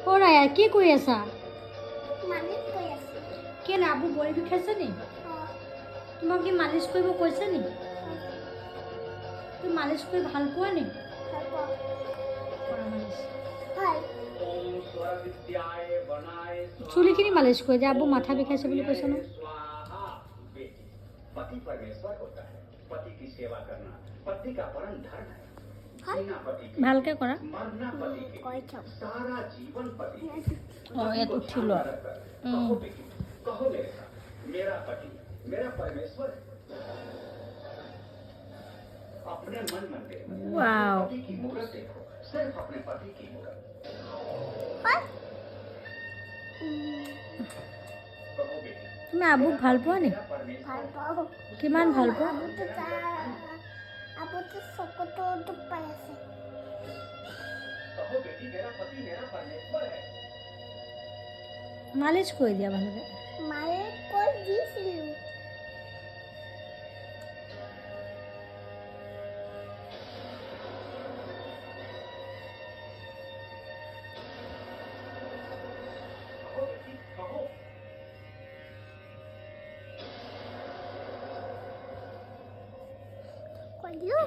ৰায়া কি কৰি আছা? মালিচ কৰি আছো। কেলে আবু ভৰি বিষাইছে নি? তোমাক কি মালিচ কৰিব কৈছে নি? তুমি মালিচ কৰি ভাল পোৱা নি? কৰা মালিচ। চুলিখিনি মালিচ কৰি দিয়া, আবু মাথা বিষাইছে বুলি কৈছে ন। पति परमेश्वर होता है। पति की सेवा करना पति का परम धर्म है। जीना पति के ভালকে কৰা। मरना पति के सारा जीवन पति के। ইয়াত উঠি লোৱা। कहो बेटी, कहो मेरे साथ, मेरा पति मेरा परमेश्वर है। अपने मन मंदिर में वाओ। पति की मूर्त देखो, सिर्फ अपने पति की मूर्त। कहो बेटी, তুমি আবুক ভাল পোৱা নি? ভাল পাওঁ। কিমান ভাল পোৱা? আবুতো চকুতো দুখ পাই আছে। कहो बेटी, मेरा पति मेरा परमेश्वर है। মালিচ কৰি দিয়া ভালকে। মায়ে কৈ দিছিলোঁ। कहो बेटी, कहो। কৈ দিলোঁ।